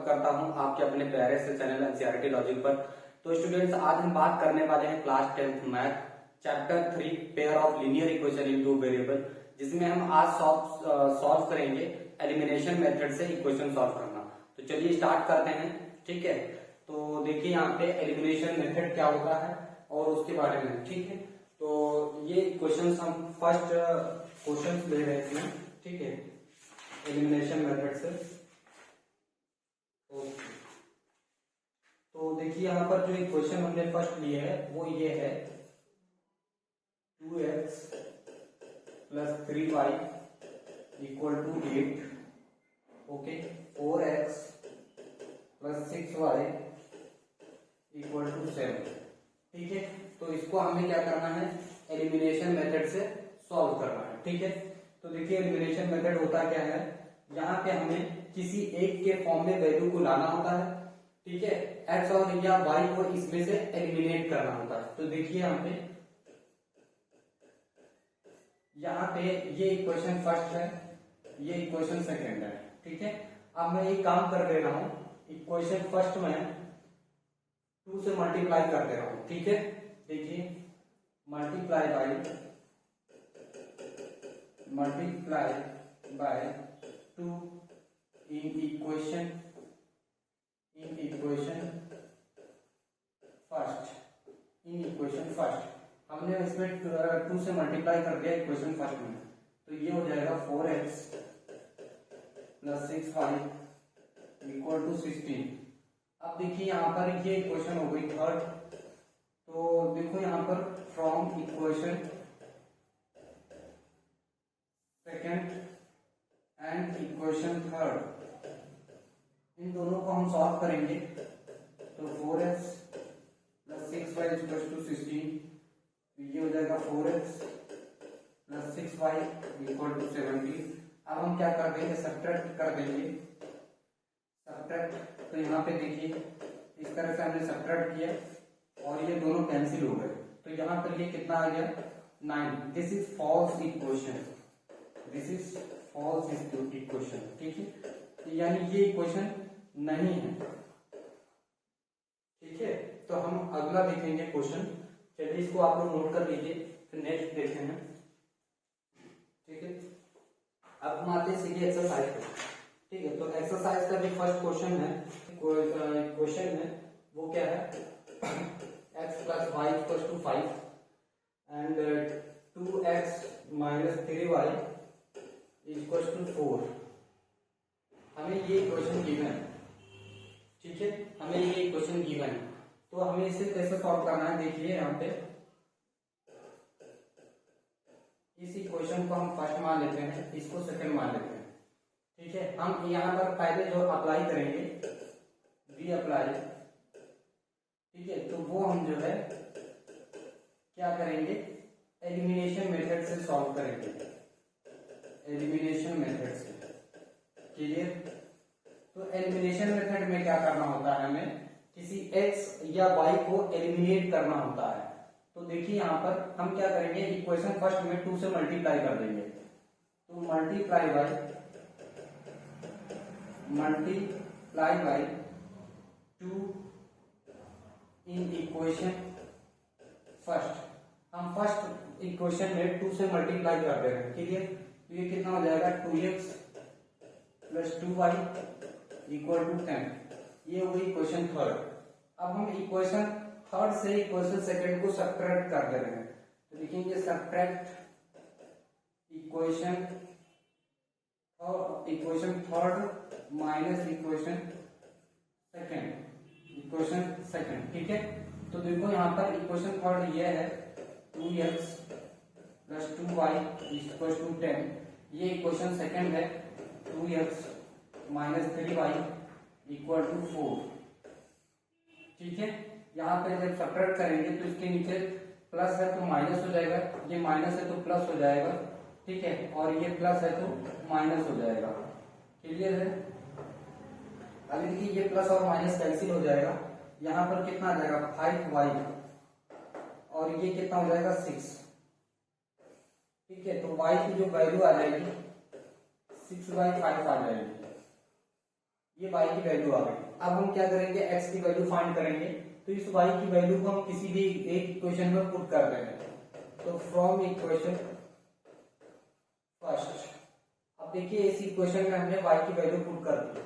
करता हूं आपके अपने प्यारे से चैनल एनसीईआरटी लॉजिक पर। तो स्टूडेंट्स, आज हम बात करने वाले हैं class 10th math chapter 3 pair of linear equation in two variable, जिसमें हम आज सॉल्व करेंगे एलिमिनेशन मेथड से इक्वेशन सॉल्व करना। तो चलिए स्टार्ट करते हैं। ठीक है, तो देखिए यहाँ पे एलिमिनेशन मेथड क्या होता है और उसके बारे में। ठीक है, तो ये क्वेश्चंस हम फर्स्ट क्वेश्चंस ले रहे हैं इसमें। ठीक है, एलिमिनेशन मेथड से। तो देखिए यहाँ पर जो इक्वेशन हमने फर्स्ट लिया है वो ये है 2x plus 3y equal to 8। Okay, 4x plus 6y equal to 7। ठीक है, तो इसको हमें क्या करना है, एलिमिनेशन मेथड से सॉल्व करना है। ठीक है, तो देखिए एलिमिनेशन मेथड होता क्या है, यहाँ पे हमें किसी एक के फॉर्म में वैल्यू को लाना होता है। ठीक है, x और या y को इसमें से एलिमिनेट करना होता है। तो देखिए यहाँ पे ये इक्वेशन फर्स्ट है, ये इक्वेशन सेकंड है। ठीक है, अब मैं ये काम कर दे रहा हूं, इक्वेशन फर्स्ट में 2 से मल्टीप्लाई कर दे रहा हूं। ठीक है, देखिए multiply by 2 in equation first हमने इसमें 2 से मल्टीप्लाई कर दिया इक्वेशन फर्स्ट में, तो ये हो जाएगा 4x plus 6y equal to 16। अब देखिए यहाँ पर ये इक्वेशन हो गई थर्ड। तो देखो यहाँ पर from equation second and equation third, इन दोनों को हम सॉल्व करेंगे। तो 4x plus 6y equal to 16, ये हो जाएगा 4x plus 6y equal to 17। अब हम क्या कर देंगे, सब्ट्रैक्ट कर देंगे। सब्ट्रैक्ट, तो यहाँ पे देखिए इस तरह से हमने सब्ट्रैक्ट किया और ये दोनों कैंसिल हो गए। तो यहाँ पर ये कितना आ गया, 9। This is false equation, this is false equation. ठीक है, तो यानी ये इक्वेशन नहीं है। ठीक है, तो हम अगला देखेंगे क्वेश्चन। चलिए इसको आप लोग नोट कर लीजिए, फिर नेक्स्ट देखते हैं। ठीक है, अब हम आते हैं सीधे एक्सरसाइज पे। ठीक है, तो एक्सरसाइज का जो फर्स्ट क्वेश्चन है वो क्या है, x plus y equal to 5 and 2x minus 3y equal to 4। हमें ये क्वेश्चन गिवन है। ठीक है, हमें ये क्वेश्चन गिवन है, तो हमें इसे कैसे सॉल्व करना है। देखिए यहाँ पे इस इक्वेशन को हम फर्स्ट मान लेते हैं, इसको सेकंड मान लेते हैं। ठीक है, हम यहाँ पर पहले जो अप्लाई करेंगे वी अप्लाई। ठीक है, तो वो हम जो है क्या करेंगे, एलिमिनेशन मेथड से सॉल्व करेंगे, एलिमिनेशन मेथड से। क्लियर, तो एलिमिनेशन मेथड में क्या करना होता है, हमें किसी x या y को एलिमिनेट करना होता है। तो देखिए यहाँ पर हम क्या करेंगे, इक्वेशन फर्स्ट में 2 से मल्टीप्लाई कर देंगे। तो multiply by 2 in equation first. हम फर्स्ट इक्वेशन में 2 से मल्टीप्लाई कर दे रहे हैं। ठीक है, तो ये कितना हो जाएगा, 2x plus 2y equal to 10। ये हो गई इक्वेशन थर्ड। अब हम इक्वेशन थर्ड से इक्वेशन सेकंड को सब्ट्रैक्ट कर दे रहे हैं। तो लिखेंगे subtract equation third minus equation second. ठीक है, तो देखो यहाँ पर इक्वेशन थर्ड ये है 2x plus 2y equal to 10। ये इक्वेशन सेकंड है 2x minus 3y equal to 4। ठीक है, यहाँ पे जब सब्ट्रैक्ट करेंगे तो इसके नीचे प्लस है तो माइनस हो जाएगा, ये माइनस है तो प्लस हो जाएगा। ठीक है, और ये प्लस है तो माइनस हो जाएगा। क्लियर है, अभी देखिए ये प्लस और माइनस कैंसिल हो जाएगा। यहाँ पर कितना आ जाएगा, 5y और ये कितना हो जाएगा, 6। ठीक है, तो y की जो वैल्यू आ जाएगी 6/5 आ जाएगी। ये y की वैल्यू आ गई। अब हम क्या करेंगे, x की वैल्यू फाइंड करेंगे। तो इस y की वैल्यू को हम किसी भी एक इक्वेशन में पुट कर देंगे। तो फ्रॉम इक्वेशन फर्स्ट, अब देखिए इस इक्वेशन में हमने y की वैल्यू पुट कर दी,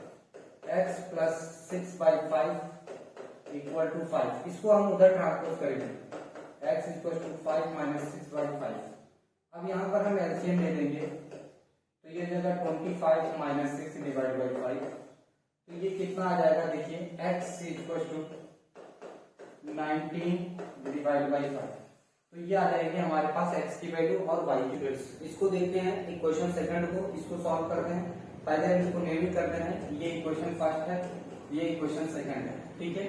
x प्लस 6/5 इक्वल टू 5। इसको हम उधर ट्रांसपोज करेंगे, x इक्वल टू 5 माइनस 6/5। अब यहाँ पर हम एलसीएम ले लेंगे, तो ये जगह 25 माइनस 6 डिवाइड बाई 5, तो ये कितना आ जाएगा, देखिए x equal to 19 divide by 5। तो ये आ जाएगी हमारे पास x की वैल्यू और y की वैल्यू। इसको देखते हैं इक्वेशन सेकंड को, इसको सॉल्व करते हैं। पहले हम इसको नेमिंग करते हैं, ये इक्वेशन फर्स्ट है, ये इक्वेशन सेकंड है, ठीक है।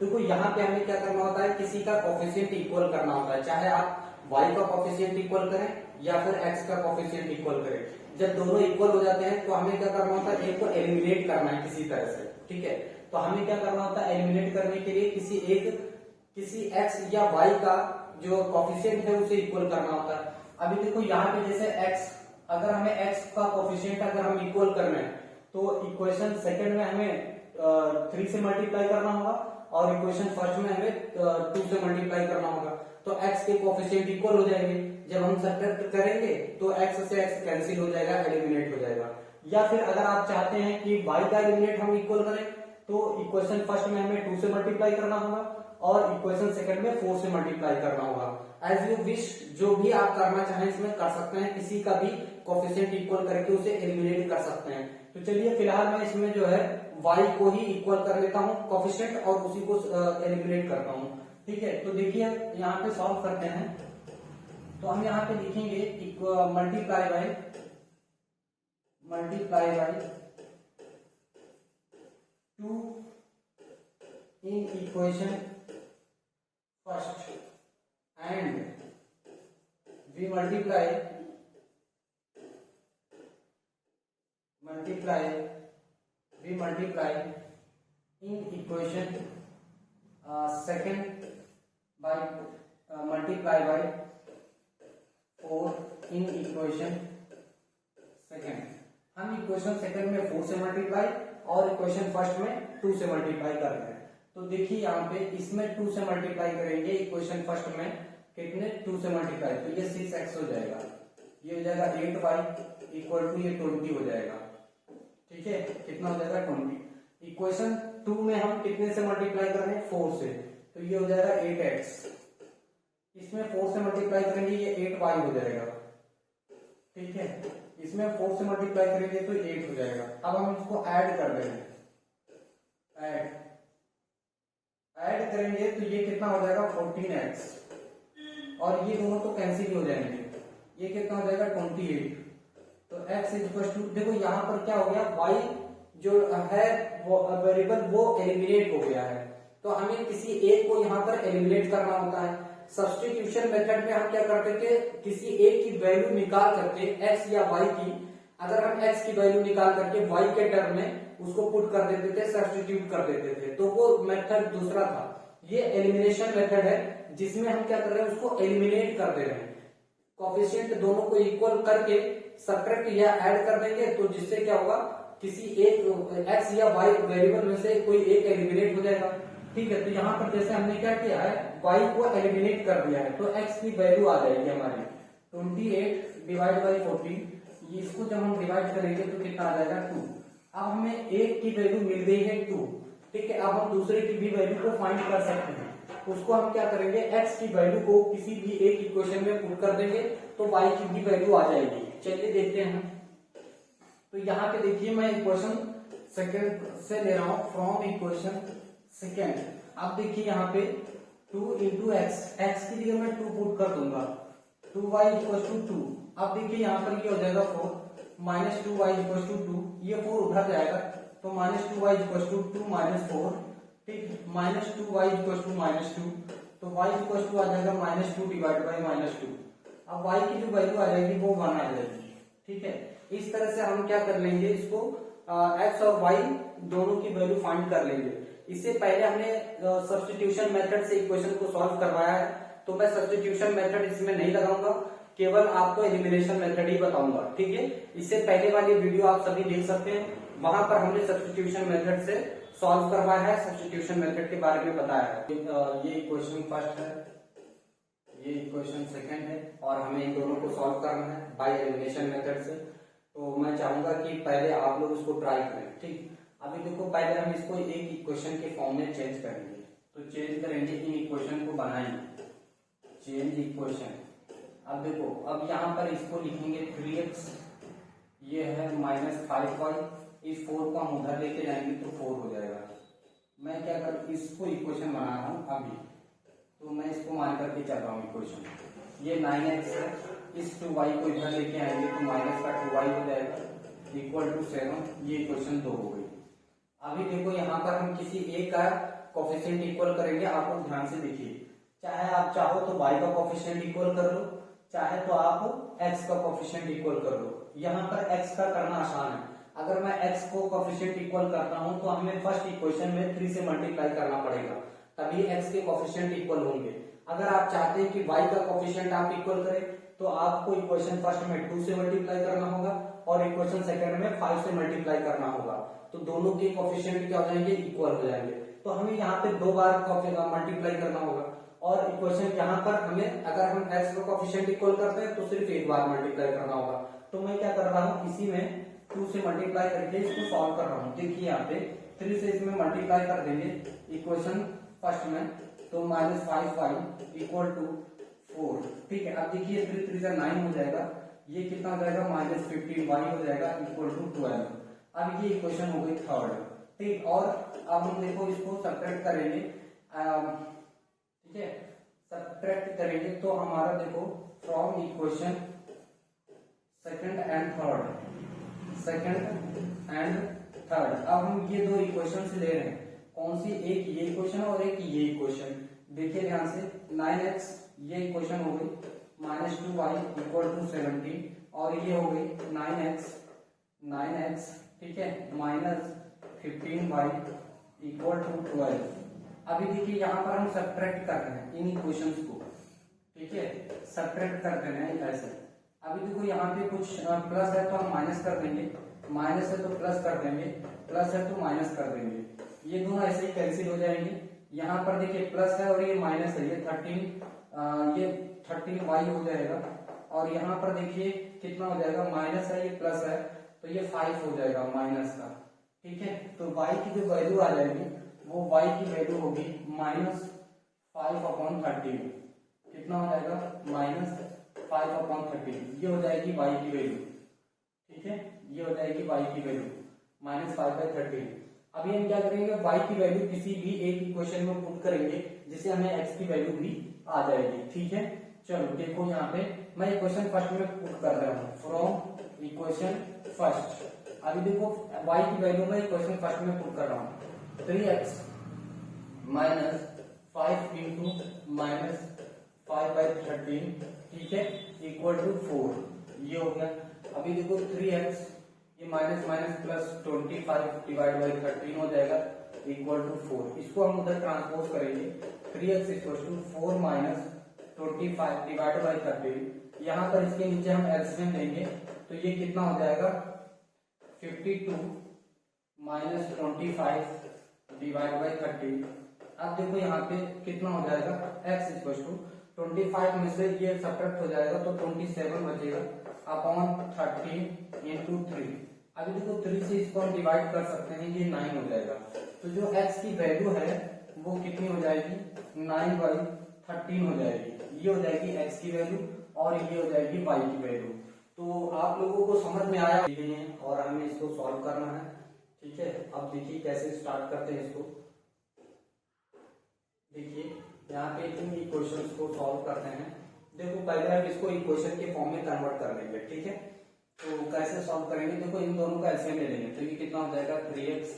देखो यहाँ पे हमें क्या करना होता है, किसी का कोफिशिएंट इक्वल करना होता है, चाहे आप y का कोफिशिएंट इक्वल करें या फिर x का कोफिशिएंट इक्वल करें। जब दोनों इक्वल हो जाते हैं तो हमें क्या करना होता है, एक को एलिमिनेट करना है किसी तरह से, ठीक है। तो हमें क्या करना होता है, एलिमिनेट करने के लिए किसी x या y का जो कोफिशिएंट है उसे इक्वल करना होता है। अभी देखो यहाँ पे जैसे x, अगर हमें x का कोफिशिएंट अगर हम इक्वल करना है तो इक्वेशन सेकंड में हमें 3 से मल्टीप्लाई करना होगा और इक्वेशन फर्स्ट में हमें 2 से मल्टीप्लाई करना होगा। तो x के कोफिशिएंट इक्वल हो जाएंगे। जब हम सब्ट्रैक्ट करेंगे तो x से x कैंसिल हो जाएगा, एलिमिनेट हो जाएगा। या फिर अगर आप चाहते हैं कि y का एलिमिनेट हम इक्वल करें तो इक्वेशन फर्स्ट में हमें 2 से मल्टीप्लाई करना होगा और इक्वेशन सेकंड में 4 से मल्टीप्लाई करना होगा। एज यू विश, जो भी आप करना चाहें इसमें कर सकते हैं, किसी का भी कोफिशिएंट इक्वल करके उसे एलिमिनेट कर सकते हैं। तो चलिए फिलहाल मैं इसमें जो है y को ही इक्वल कर लेता हूँ कोफिशिएंट और उसी को एलिमिनेट करता हूँ, ठीक है। तो देखिए यहाँ पे सॉल्व करते हैं, तो हम यहाँ पे लिखेंगे multiply by two in equation first and we multiply in equation second by multiply by 4 in equation second। हम इक्वेशन सेकंड में 4 से मल्टीप्लाई और इक्वेशन फर्स्ट में 2 से मल्टीप्लाई कर रहे हैं। तो देखिए यहाँ पे इसमें 2 से मल्टीप्लाई करेंगे, इक्वेशन फर्स्ट में कितने 2 से मल्टीप्लाई, तो ये 6x हो जाएगा, ये हो जाएगा 8y इक्वल टू ये 20 हो जाएगा, ठीक है। कितना हो जाएगा 20। इक्वेशन 2 में हम कितने से मल्टीप्लाई कर रहे हैं, 4 से, तो ये हो जाएगा 8x। इसमें 4 से मल्टीप्लाई करेंगे ये 8y हो जाएगा, ठीक है। इसमें 4 से मल्टीप्लाई करेंगे तो 8 हो जाएगा। अब हम इसको ऐड कर देंगे, ऐड करेंगे तो ये कितना हो जाएगा 14x और ये दोनों तो कैंसिल हो जाएंगे, ये कितना हो जाएगा 28। तो x इक्वल टू, देखो यहाँ पर क्या हो गया, y जो है वो वेरिएबल वो एलिमिनेट हो गया है। तो हमें किसी एक को यहाँ पर एलिमिनेट करना होता है। सब्स्टिट्यूशन मेथड में हम क्या करते थे, किसी एक की वैल्यू निकाल करके x या y की, अगर हम x की वैल्यू निकाल करके y के टर्म में उसको पुट कर देते थे, सब्स्टिट्यूट कर देते थे, तो वो मेथड दूसरा था। ये एलिमिनेशन मेथड है जिसमें हम क्या कर रहे हैं, उसको एलिमिनेट कर दे रहे हैं। कोफिशिएंट दोनों को इक्वल करके सब्ट्रैक्ट या ऐड कर देंगे, तो जिससे क्या होगा, किसी एक x या y वेरिएबल में से कोई एक एलिमिनेट हो जाएगा, ठीक है। तो यहाँ पर जैसे हमने क्या किया है, y को एलिमिनेट कर दिया है, तो x की वैल्यू आ जाएगी हमारी 28 डिवाइड बाई 14। इसको जब हम डिवाइड करेंगे तो कितना आ जाएगा 2। अब हमें एक की वैल्यू मिल गई है 2, ठीक है। अब हम दूसरे की भी वैल्यू को फाइंड कर सकते हैं। उसको हम क्या करेंगे, x की वैल्यू को किसी भी एक इक्वेशन में पुट कर देंगे तो y की भी वैल्यू आ जाएगी। चलिए देखते हैं। तो यहाँ पे देखिए मैं इक्वेशन सेकंड से ले रहा हूँ, फ्रॉम इक्वेशन सेकंड। अब देखिए यहाँ पे 2 इंटू एक्स के लिए मैं 2 पुट कर दूंगा, 2y इक्वल टू 2। अब देखिए यहाँ पर ये हो जाएगा 4 माइनस 2y इक्वल टू 2, ये 4 उधर जाएगा तो minus 2y equal to 2 minus 4, ठीक, minus 2y equal to minus 2, तो y इक्वल टू आ जाएगा माइनस 2 डिवाइड बाई माइनस 2। अब y की जो वैल्यू आ जाएगी वो 1 आ जाएगी, ठीक है। इस तरह से हम क्या कर लेंगे, इसको x और y दोनों की वैल्यू फाइंड कर लेंगे। इससे पहले हमने सब्स्टिट्यूशन मेथड से इक्वेशन को सॉल्व करवाया है, तो मैं सब्स्टिट्यूशन मेथड इसमें नहीं लगाऊंगा, केवल आपको एलिमिनेशन मेथड ही बताऊंगा, ठीक है। इससे पहले वाली वीडियो आप सभी देख सकते हैं, वहां पर हमने सब्स्टिट्यूशन मेथड से सॉल्व करवाया है, सब्स्टिट्यूशन मेथड के बारे में बताया है। ये इक्वेशन फर्स्ट है, ये इक्वेशन सेकंड है, और हमें इन दोनों को सॉल्व करना है बाय एलिमिनेशन मेथड से। तो मैं चाहूंगा कि पहले आप लोग इसको ट्राई करें। ठीक, अभी देखो पहले हम इसको एक इक्वेशन के फॉर्म में चेंज करेंगे। तो चेंज करेंगे, इन इक्वेशन को बनाएंगे, चेंज इक्वेशन। अब देखो, अब यहाँ पर इसको लिखेंगे 3x, ये है -5y, इस 4 को हम उधर लेके जाएंगे तो 4 हो जाएगा। मैं क्या कर, इसको इक्वेशन बना रहा हूँ अभी, तो मैं इसको मान करके चल रहा हूँ इक्वेशन। ये 9x है, इस 2y को इधर लेके आएंगे तो माइनस का 2y हो जाएगा, इक्वल टू 7। ये इक्वेशन 2 हो गई। अभी देखो यहाँ पर हम किसी एक का कोफिशिएंट इक्वल करेंगे। आप लोग ध्यान से देखिए, चाहे आप चाहो तो y का कोफिशिएंट इक्वल कर लो, चाहे तो आप x का कोफिशिएंट इक्वल कर लो। यहाँ पर x का करना आसान है। अगर मैं x को कोफिशिएंट इक्वल करता हूँ तो हमें फर्स्ट इक्वेशन में 3 से मल्टीप्लाई करना पड़ेगा, तभी x के कोफिशिएंट इक्वल होंगे। अगर आप चाहते हैं कि y का कोफिशिएंट आप इक्वल करें तो आपको इक्वेशन फर्स्ट में 2 से मल्टीप्लाई करना होगा और इक्वेशन सेकंड में 5 से मल्टीप्लाई करना होगा, तो दोनों के कोफिशिएंट क्या हो जाएंगे, इक्वल हो जाएंगे। तो हमें यहाँ पे 2 बार मल्टीप्लाई करना होगा, और इक्वेशन यहाँ पर हमें, अगर हम x का कोफिशिएंट इक्वल करते हैं तो सिर्फ एक बार मल्टीप्लाई करना होगा। तो मैं क्या कर रहा हूँ, इसी में 2 से मल्टीप्लाई करके इसको सॉल्व कर रहा हूँ। देखिए यहाँ पे 3 से इसमें मल्टीप्लाई कर देंगे इक्वेशन फर्स्ट में, तो -5y इक्वल टू 4। ठीक है, अब देखिए 3 3 से 9 हो जाएगा, ये कितना हो जाएगा, -15y हो जाएगा इक्वल टू 12। अब ये इक्वेशन हो गई थर्ड। ठीक, और अब हम देखो इसको सब्ट्रैक्ट करेंगे। ठीक है, सब्ट्रैक्ट करेंगे तो हमारा देखो from equation second and third, अब हम ये 2 इक्वेशन ले रहे हैं। कौन सी, एक ये इक्वेशन और एक ये इक्वेशन। देखिए ध्यान से, 9x ये इक्वेशन हो गई, -2y इक्वल टू 17, और ये हो गई 9x, ठीक है, -15y इक्वल टू 12। अभी देखिए यहाँ पर हम सब्ट्रैक्ट कर रहे हैं इन इक्वेशंस को। ठीक है, सब्ट्रैक्ट कर रहे हैं ऐसे। अभी देखो यहाँ पे कुछ प्लस है तो हम माइनस कर देंगे, माइनस है तो प्लस कर देंगे, प्लस है तो माइनस कर देंगे। ये दोनों ऐसे ही कैंसिल हो जाएंगे। यहाँ पर देखिए प्लस है और ये माइनस है, ये 13y हो जाएगा, और यहाँ पर देखिए कितना हो जाएगा, माइनस है, ये प्लस है, तो ये 5 हो जाएगा माइनस का। ठीक है, तो y की जो वैल्यू आ जाएगी वो y की वैल्यू होगी -5/13। कितना हो जाएगा, -5/13। ये हो जाएगी y की वैल्यू। ठीक है, ये हो जाएगी y की वैल्यू -5/13। अभी हम क्या करेंगे, y की वैल्यू किसी भी एक इक्वेशन में पुट करेंगे जिससे हमें x की वैल्यू भी आ जाएगी। ठीक है, चलो देखो यहाँ पे मैं इक्वेशन फर्स्ट में पुट कर रहा हूँ, फ्रॉम इक्वेशन फर्स्ट। अभी देखो y की वैल्यू में इक्वेशन फर्स्ट में पुट कर रहा हूँ, 3x -5 इंटू -5/13, ठीक है, इक्वल टू 4। ये हो गया। अभी देखो 3x, ये minus minus plus 25 divide by 13 हो जाएगा इक्वल टू 4। इसको हम उधर ट्रांसपोज करेंगे, 3x equal to 4 minus 25 divide by 13। यहाँ पर इसके नीचे हम एलसीएम लेंगे तो ये कितना हो जाएगा, 52 माइनस 25 डिवाइड बाई 13। अब देखो यहाँ पे कितना हो जाएगा, x इक्वल टू 25 में से ये सब्ट्रैक्ट हो जाएगा तो 27 बचेगा अपॉन 13 इंटू 3। अभी देखो 3 से इसको हम डिवाइड कर सकते हैं, ये 9 हो जाएगा। तो जो x की वैल्यू है वो कितनी हो जाएगी, 9/13 हो जाएगी। ये हो जाएगी x की वैल्यू और ये हो जाएगी y की वैल्यू। तो आप लोगों को समझ में आया और हमें इसको सॉल्व करना है। ठीक है, अब देखिए कैसे स्टार्ट करते हैं इसको। देखिए यहाँ पे इन इक्वेशंस को सॉल्व करते हैं। देखो पहले हम इसको इक्वेशन के फॉर्म में कन्वर्ट कर लेंगे। ठीक है, तो कैसे सॉल्व करेंगे, देखो इन दोनों का एलसीएम ले लेंगे तो ये कितना हो जाएगा, 3x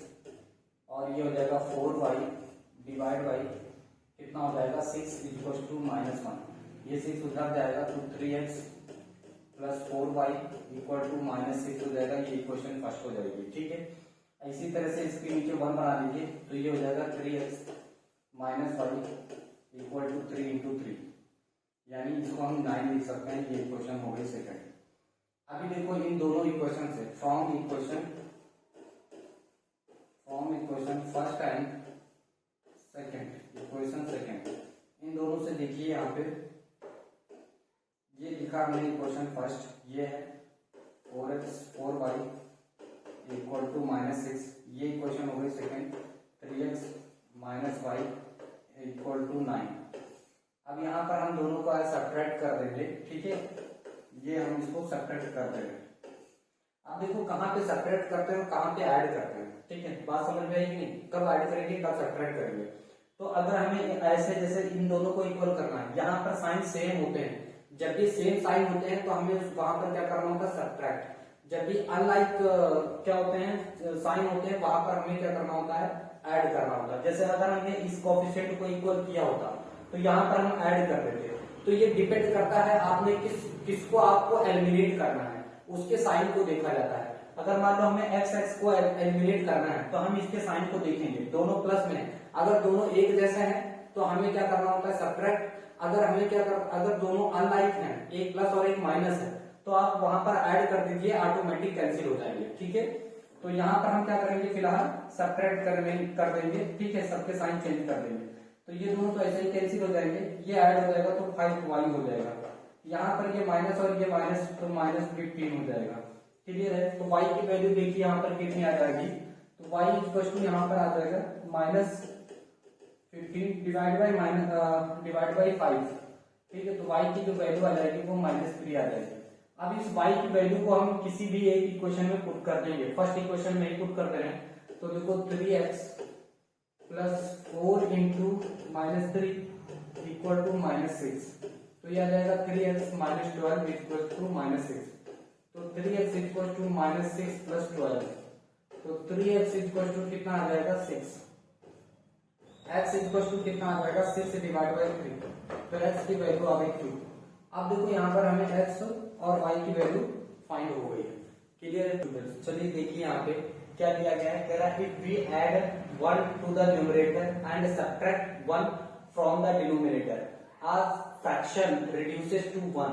और ये हो जाएगा 4y डिवाइड बाई कितना हो जाएगा, 6 इक्वल टू -1। ये 6 उधर जाएगा तो 3x plus 4y equal to -6 हो जाएगा। ये इक्वेशन फर्स्ट हो जाएगी। ठीक है, इसी तरह से इसके नीचे 1 बना लीजिए तो ये हो जाएगा 3x minus y equal to 3 into 3, यानी इसको हम 9 लिख सकते हैं। ये इक्वेशन हो गई सेकंड। अभी देखो इन दोनों इक्वेशन से from equation from equation first and second, equation second, इन दोनों से देखिए यहाँ पे ये लिखा हमने इक्वेशन फर्स्ट, ये है 4x 4y इक्वल टू -6, ये इक्वेशन हो गई second 3x - y equal to 9। अब यहाँ पर हम दोनों का सब्ट्रैक्ट कर देंगे, ठीक है, ये हम इसको सब्ट्रैक्ट कर देंगे। अब देखो कहाँ पे सब्ट्रैक्ट करते हैं और कहाँ पे ऐड करते हैं, ठीक है, बात समझ में आएगी नहीं, कब ऐड करेंगे कब सब्ट्रैक्ट करेंगे। तो अगर हमें ऐसे जैसे इन दोनों को इक्वल करना है, यहाँ पर साइन सेम होते हैं, जब भी सेम साइन होते हैं तो हमें वहां पर क्या करना होता है सब्ट्रैक्ट, जब भी अनलाइक क्या होते हैं साइन होते हैं वहां पर हमें क्या करना होता है ऐड करना होता है। जैसे अगर हमने इस कोएफिशिएंट को इक्वल किया होता तो यहाँ पर हम ऐड कर देते। तो ये डिपेंड करता है आपने किसको आपको एलिमिनेट करना है, उसके साइन को देखा जाता है। अगर मान लो हमें x को एलिमिनेट करना है तो हम इसके साइन को देखेंगे, दोनों प्लस में, अगर दोनों एक जैसे हैं तो हमें क्या करना होता है सब्ट्रैक्ट। अगर दोनों अनलाइक हैं, एक प्लस और एक माइनस है, तो आप वहां पर ऐड कर दीजिए, ऑटोमेटिक कैंसिल हो जाएंगे, ठीक है। तो यहाँ पर हम क्या करेंगे फिलहाल सब्ट्रैक्ट कर देंगे, ठीक है, सबके साइन चेंज कर देंगे। तो ये दोनों तो ऐसे ही कैंसिल हो जाएंगे, ये ऐड हो जाएगा तो 5y हो जाएगा, यहाँ पर ये माइनस और ये माइनस तो -15 हो जाएगा, क्लियर है। तो y की वैल्यू देखिए यहाँ पर कितनी आ जाएगी, तो y इक्वल टू यहाँ पर आ जाएगा -15 डिवाइड बाई 5, ठीक है। तो y की जो वैल्यू आ जाएगी वो -3 आ जाएगी। अब इस y की वैल्यू को हम किसी भी एक इक्वेशन में पुट कर देंगे, फर्स्ट इक्वेशन में ही पुट कर दे रहे हैं। तो देखो 3x plus 4 into -3 equal to -6, तो ये आ जाएगा 3x - 12 इक्वल टू -6। तो 3x इक्वल टू -6 प्लस 12, तो 3x इक्वल टू कितना आ जाएगा 6, x इक्वल टू कितना आ जाएगा 6 डिवाइड बाई 3, तो x की वैल्यू आ गई 2। अब देखो यहाँ पर हमें x और y की वैल्यू फाइंड हो गई है, क्लियर है स्टूडेंट्स। चलिए देखिए यहाँ पे क्या दिया गया है, कह रहा है if we add 1 to the numerator and subtract 1 from the denominator as fraction reduces to 1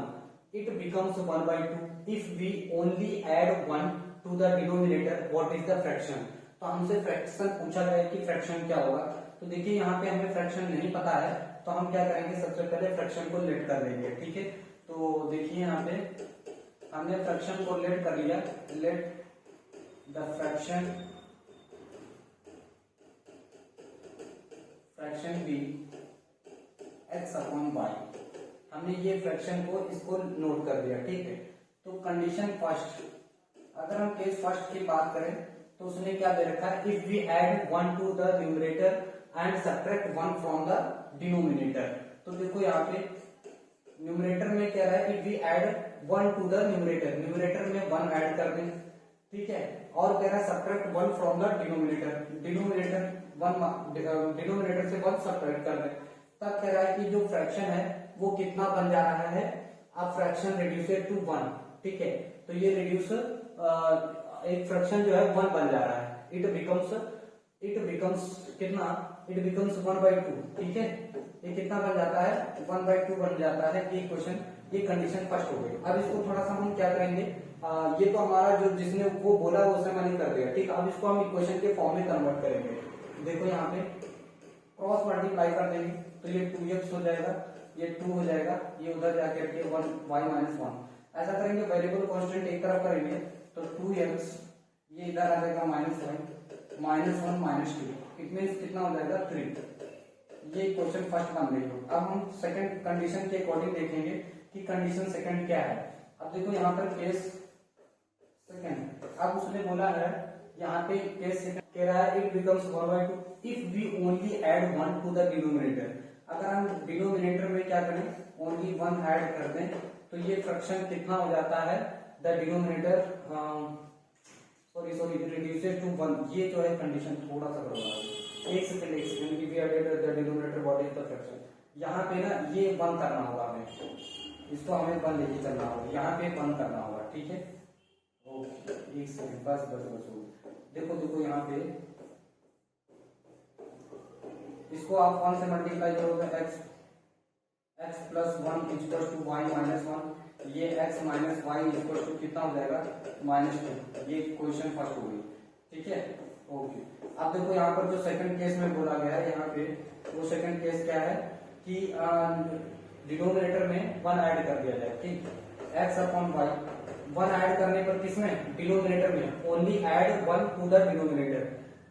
it becomes 1/2 if we only add 1 to the denominator what is the fraction। तो हमसे फ्रैक्शन पूछा गया कि फ्रैक्शन क्या होगा। तो देखिए यहाँ पे हमें फ्रैक्शन नहीं पता है, तो हम क्या करेंगे सबसे पहले फ्रैक्शन को लेट कर देंगे, ठीक है। तो देखिए यहाँ पे हमने फ्रैक्शन को लेट कर लिया, let the fraction be x upon y, हमने ये फ्रैक्शन को इसको नोट कर दिया, ठीक है। तो कंडीशन फर्स्ट, अगर हम केस फर्स्ट की बात करें तो उसने क्या दे रखा है, if we add 1 to the numerator and subtract 1 from the denominator. तो देखो यहाँ पे न्यूमरेटर में कह रहा है if we add 1 to the numerator, numerator में 1 ऐड कर दें, ठीक है, और कह रहा है subtract 1 from the denominator, denominator से 1 सब्ट्रैक्ट कर दें। तब कह रहा है कि जो फ्रैक्शन है वो कितना बन जा रहा है, अब फ्रैक्शन रिड्यूसेड टू 1, ठीक है। तो ये रिड्यूस एक फ्रैक्शन जो है 1 बन जा रहा है, इट बिकम्स कितना, इट बिकम्स 1/2, ठीक है। ये कितना बन जाता है 1/2 बन जाता है, ये क्वेश्चन, ये कंडीशन फर्स्ट हो गई। अब इसको थोड़ा सा हम क्या करेंगे, ये तो हमारा जो जिसने वो बोला वो उसने मैंने कर दिया, ठीक। अब इसको हम इक्वेशन के फॉर्म में कन्वर्ट करेंगे। देखो यहाँ पे क्रॉस मल्टीप्लाई कर देंगे तो ये 2x हो जाएगा, ये 2 हो जाएगा, ये उधर जाकर के 1y - 1, ऐसा करेंगे, वेरिएबल कांस्टेंट एक तरफ करेंगे तो 2x, ये इधर आ जाएगा -1 - 2, इट मींस कितना हो जाएगा 3। ये क्वेश्चन फर्स्ट बन गई। अब हम सेकंड कंडीशन के अकॉर्डिंग देखेंगे कि कंडीशन सेकंड क्या है। अब देखो यहाँ पर केस सेकंड, अब उसने बोला है यहाँ पे केस सेकंड कह रहा है it becomes 1/2 if we only add 1 to the denominator. अगर हम डिनोमिनेटर में क्या करें, ओनली 1 ऐड कर दें तो ये फ्रैक्शन कितना हो जाता है, the denominator sorry reduced to 1। ये जो है कंडीशन थोड़ा सा गड़बड़, एक second we added the denominator what is the fraction, यहाँ पे ना ये 1 करना होगा हमें, इसको हमें 1 लेके चलना होगा, यहाँ पे 1 करना होगा, ठीक है। ओके, एक सेकंड, बस देखो यहाँ पे इसको आप 1 से मल्टीप्लाई करोगे, x plus 1 equal to y minus 1, ये x minus y equal to कितना हो जाएगा -2। ये क्वेश्चन फर्स्ट हो गई, ठीक है। ओके, अब देखो यहाँ पर जो सेकंड केस में बोला गया है यहाँ पे, वो सेकंड केस क्या है कि डिनोमिनेटर में 1 ऐड कर दिया जाए, ठीक, x अपॉन वाई, 1 ऐड करने पर किसमें, डिनोमिनेटर में, only add 1 to the denominator,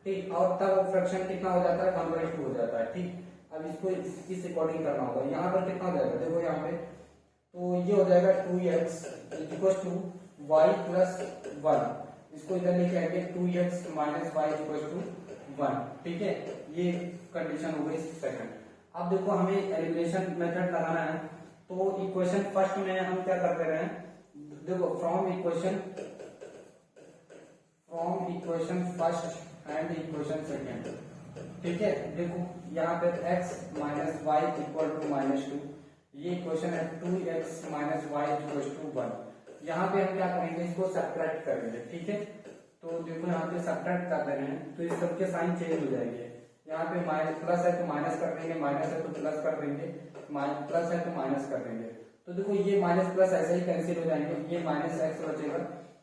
ठीक, और तब फ्रैक्शन कितना हो जाता है, 1/2 हो जाता है, ठीक। अब इसको इस अकॉर्डिंग करना होगा, यहाँ पर कितना हो जाएगा, देखो यहाँ पे, तो ये हो जाएगा 2x equal to Y plus 1, इसको इधर लेके आएंगे 2x minus y equal to 1, ठीक है, ये कंडीशन हो गई सेकंड। अब देखो हमें एलिमिनेशन मेथड लगाना है, तो इक्वेशन फर्स्ट में हम क्या करते रहे, देखो from equation first and equation second, ठीक है, देखो यहाँ पे x minus y equal to -2, ये इक्वेशन है 2x minus y equal to 1, यहाँ पे हम क्या करेंगे, इसको सब्ट्रैक्ट करेंगे, ठीक है, तो देखो यहाँ पे सब्ट्रैक्ट कर रहे हैं तो इस सबके साइन चेंज हो जाएंगे, यहाँ पे माइनस प्लस है तो माइनस कर देंगे, माइनस है तो प्लस कर देंगे, प्लस है तो माइनस कर देंगे, तो देखो ये माइनस प्लस ऐसे ही कैंसिल हो जाएंगे, ये माइनस एक्स बचेगा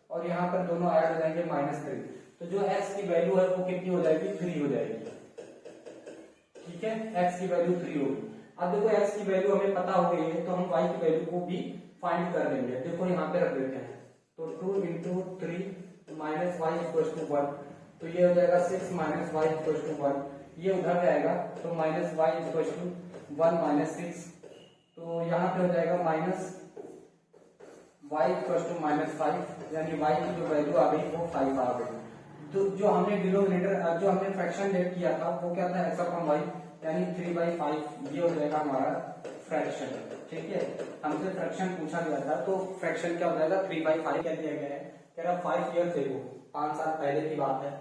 और यहाँ पर दोनों ऐड हो जाएंगे -3, तो जो x की वैल्यू है वो कितनी हो जाएगी, 3 हो जाएगी, ठीक है, x की वैल्यू 3 होगी। अब देखो x की वैल्यू हमें पता हो गई है तो हम y की वैल्यू को भी फाइंड कर लेंगे, देखो यहाँ पे रख देते हैं, तो 2 into 3 minus y equal to 1, तो ये हो जाएगा 6 माइनस वाई इक्वल टू 1, ये उधर जाएगा तो minus y equal to 1 minus 6, तो यहाँ पे हो जाएगा माइनस वाई इक्वल टू -5, यानी y की जो वैल्यू आ गई वो 5 आ गई। तो जो हमने डिनोमिनेटर जो हमने फ्रैक्शन लेट किया था वो क्या था, x अपॉन वाई, यानी 3/5, ये हो जाएगा हमारा फ्रैक्शन, ठीक है, हमसे फ्रैक्शन पूछा गया था तो फ्रैक्शन क्या हो जाएगा, 3/5 क्या दिया गया है, कह रहा 5 ईयर्स एगो, 5 साल पहले की बात है,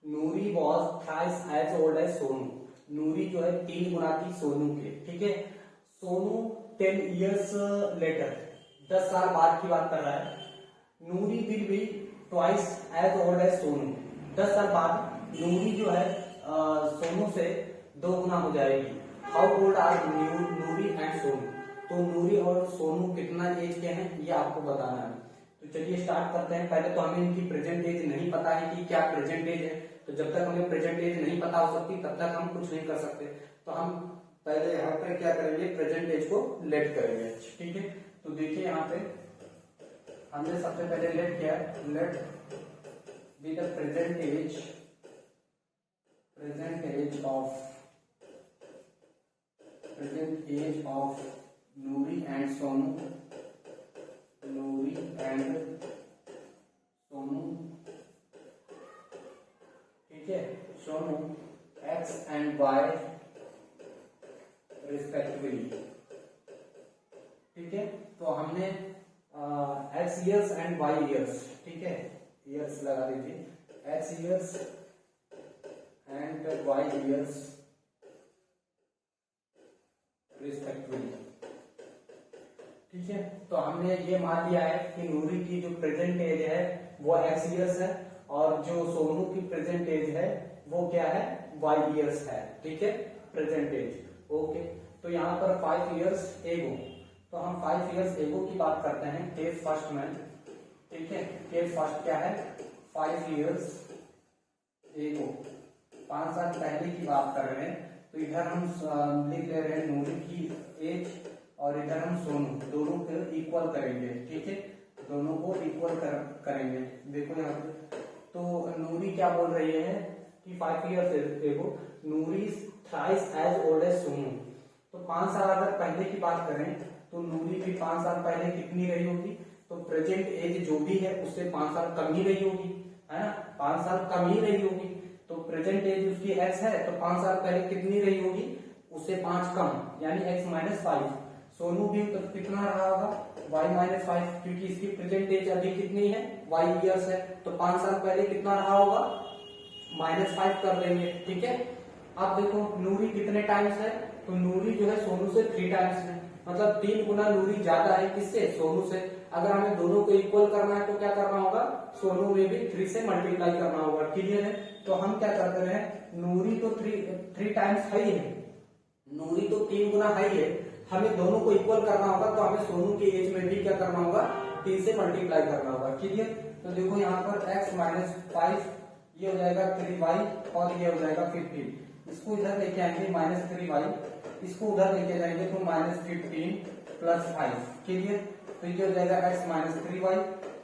Noori was thrice as old as Sonu, Noori जो है 3 गुना थी सोनू के, ठीक है, सोनू 10 ईयर्स लेटर, 10 साल बाद की बात कर रहा है, Noori will be twice as old as Sonu, 10 साल बाद नूरी जो है सोनू से 2 गुना हो जाएगी। How old are Noori and Sonu, तो नूरी और सोनू कितना एज के हैं ये आपको बताना है। तो चलिए स्टार्ट करते हैं। पहले तो हमें इनकी प्रेजेंट एज नहीं पता है कि क्या प्रेजेंट एज है, तो जब तक हमें प्रेजेंट एज नहीं पता हो सकती तब तक हम कुछ नहीं कर सकते। तो हम पहले यहाँ पर क्या करेंगे, प्रेजेंट एज को लेट करेंगे, ठीक है। तो देखिए यहाँ पे हमने सबसे पहले लेट किया, let be the present age of Noori and Sonu, ठीक है, Sonu x and y respectively, ठीक है। तो हमने x years and y years, ठीक है, ईयर्स लगा दीजिए, x years and y years respectively, ठीक है। तो हमने ये मान लिया है कि नूरी की जो प्रेजेंट एज है वो x ईयर्स है और जो सोनू की प्रेजेंट एज है वो क्या है, y ईयर्स है, ठीक है, प्रेजेंट एज। ओके, तो यहाँ पर 5 ईयर्स एगो, तो हम 5 ईयर्स एगो की बात करते हैं केस फर्स्ट में, ठीक है। केस फर्स्ट क्या है, 5 ईयर्स एगो, 5 साल पहले की बात कर रहे हैं। तो इधर हम लिख ले रहे हैं नूरी की एज और इधर हम सोनू, दोनों को इक्वल करेंगे, ठीक है, दोनों को इक्वल करेंगे। देखो यहाँ पे तो नूरी क्या बोल रही है कि 5 years ago Noori thrice as old as Sonu, तो 5 साल अगर पहले की बात करें तो नूरी भी 5 साल पहले कितनी रही होगी, तो प्रेजेंट एज जो भी है उससे 5 साल कम ही रही होगी, है ना, 5 साल कम ही रही होगी। तो प्रेजेंट एज उसकी x है तो 5 साल पहले कितनी रही होगी, उससे 5 कम, यानी x - 5। सोनू भी तो कितना रहा होगा, y - 5, क्योंकि इसकी प्रेजेंट एज अभी कितनी है, y ईयर्स है, तो 5 साल पहले कितना रहा होगा, -5 कर लेंगे, ठीक है। अब देखो नूरी कितने टाइम्स है, तो नूरी जो है सोनू से 3 टाइम्स है, मतलब 3 गुना नूरी ज्यादा है किससे, सोनू से। अगर हमें दोनों को इक्वल करना है तो क्या करना होगा, सोनू में भी 3 से मल्टीप्लाई करना होगा, क्लियर है। तो हम क्या करते रहे, नूरी तो 3 टाइम्स है ही है, नूरी तो 3 गुना है ही है, हमें दोनों को इक्वल करना होगा तो हमें सोनू की एज में भी क्या करना होगा, 3 से मल्टीप्लाई करना होगा, क्लियर। तो देखो यहाँ पर x - 5 ये हो जाएगा 3y और ये हो जाएगा 15। इसको इधर लेके आएंगे -3y, इसको उधर लेके जाएंगे तो -15 प्लस 5। क्लियर? तो ये हो जाएगा x -3y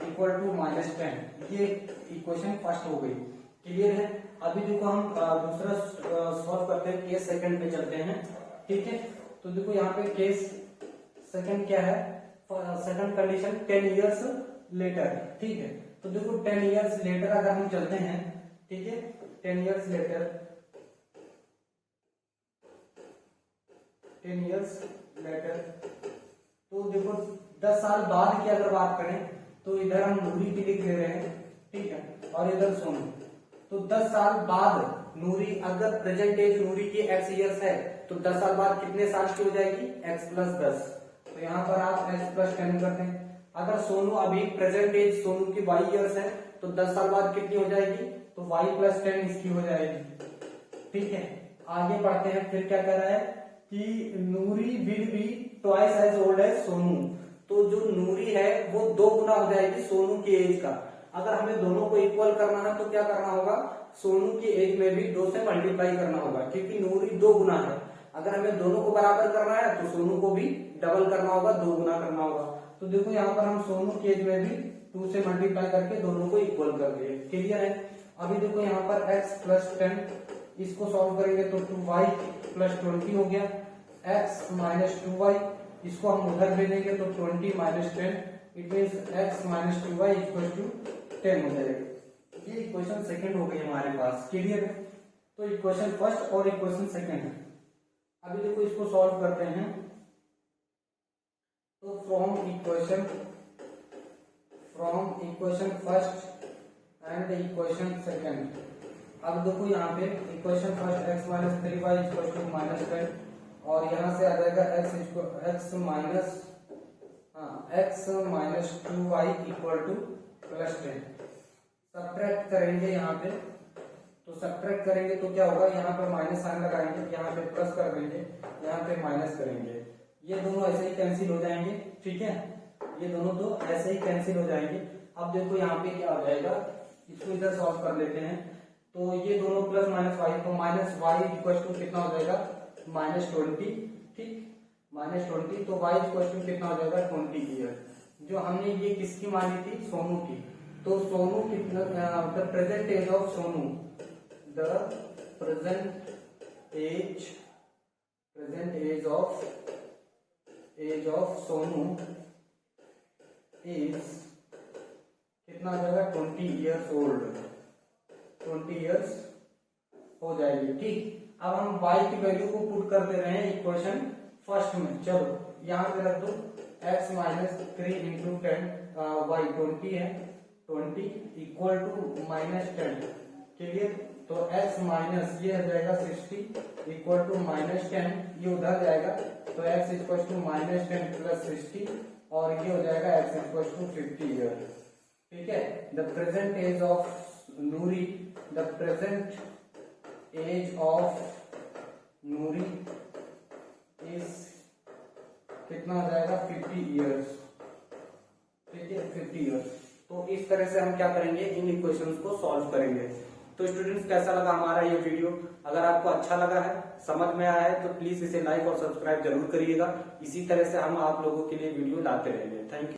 इक्वल टू -10। ये इक्वेशन फर्स्ट हो गई। क्लियर है? अभी देखो हम दूसरा सॉल्व करते हैं, केस सेकंड पे चलते हैं। ठीक है, तो देखो यहाँ पे केस सेकंड क्या है, सेकंड कंडीशन 10 इयर्स लेटर। ठीक है, तो देखो 10 इयर्स लेटर अगर हम चलते हैं, ठीक है, 10 इयर्स लेटर, 10 इयर्स लेटर, तो देखो 10 साल बाद की अगर बात करें तो इधर हम नूरी की लिख ले रहे हैं। ठीक है, और इधर सोनू। तो 10 साल बाद नूरी, अगर प्रेजेंट एज नूरी की x इयर्स है तो 10 साल बाद कितने साल की हो जाएगी, x प्लस 10। तो यहाँ पर आप x प्लस 10 करते हैं। अगर सोनू, अभी प्रेजेंट एज सोनू की y इयर्स है तो 10 साल बाद कितनी हो जाएगी, तो y प्लस 10 इसकी हो जाएगी। ठीक है, आगे बढ़ते हैं। फिर क्या कर रहा है कि Noori will be twice as old as Sonu. तो जो नूरी है वो 2 गुना हो जाएगी सोनू की एज का। अगर हमें दोनों को इक्वल करना है तो क्या करना होगा, सोनू की एज में भी 2 से मल्टीप्लाई करना होगा, क्योंकि नूरी 2 गुना है। अगर हमें दोनों को बराबर करना है तो सोनू को भी डबल करना होगा, 2 गुना करना होगा। तो देखो यहाँ पर हम सोनू की एज में भी 2 से मल्टीप्लाई करके दोनों को इक्वल कर दिए। क्लियर है? अभी देखो यहाँ पर x प्लस 10, इसको सॉल्व करेंगे तो 2y प्लस 20 हो गया। x माइनस 2y, इसको हम उधर भेजेंगे तो 20 minus 10, it means x minus 2y equal to 10 हो जाएगा। ये इक्वेशन सेकंड हो गई हमारे पास। क्लियर है? तो इक्वेशन फर्स्ट और इक्वेशन सेकंड। अभी देखो इसको सॉल्व करते हैं। तो from equation first and equation second, अब देखो यहाँ पे equation first x minus 3y equal to -10, और यहाँ से आ जाएगा x minus 2y equal to plus 10। Subtract करेंगे यहाँ पे, तो सब्ट्रैक्ट करेंगे तो क्या होगा, यहाँ पे माइनस साइन लगाएंगे, यहाँ पे प्लस कर देंगे, यहाँ पे माइनस करेंगे। ये दोनों ऐसे ही कैंसिल हो जाएंगे। ठीक है, ये दोनों तो ऐसे ही कैंसिल हो जाएंगे। अब देखो यहाँ पे क्या हो जाएगा, इसको इधर सॉल्व कर लेते हैं। तो ये दोनों प्लस माइनस वाई, तो माइनस वाई इक्वल टू कितना हो जाएगा, -20। ठीक, -20, तो y इक्वल टू कितना हो जाएगा, 20 ईयर। जो हमने ये किसकी मानी थी, सोनू की। तो सोनू कितना, the present age of Sonu, the present age of Sonu is कितना हो जाएगा, 20 ईयर्स ओल्ड, 20 ईयर्स हो जाएगी। ठीक, अब हम y की वैल्यू को पुट कर दे रहे हैं इक्वेशन फर्स्ट में। चलो यहां पे रख दो, x माइनस 3 इंटू 10, y 20 है, 20 इक्वल टू -10। क्लियर? तो x माइनस ये हो जाएगा 60 इक्वल टू -10, ये उधर जाएगा तो x इक्वल टू -10 प्लस 60, और ये हो जाएगा x इक्वल टू 50 ईयर। ठीक है, the present age of Noori, the present age of Noori is कितना हो जाएगा, 50 ईयर्स। ठीक है, 50 ईयर्स। तो इस तरह से हम क्या करेंगे, इन इक्वेशंस को सॉल्व करेंगे। तो स्टूडेंट्स, कैसा लगा हमारा ये वीडियो? अगर आपको अच्छा लगा है, समझ में आया है, तो प्लीज इसे लाइक और सब्सक्राइब जरूर करिएगा। इसी तरह से हम आप लोगों के लिए वीडियो लाते रहेंगे। Thank you.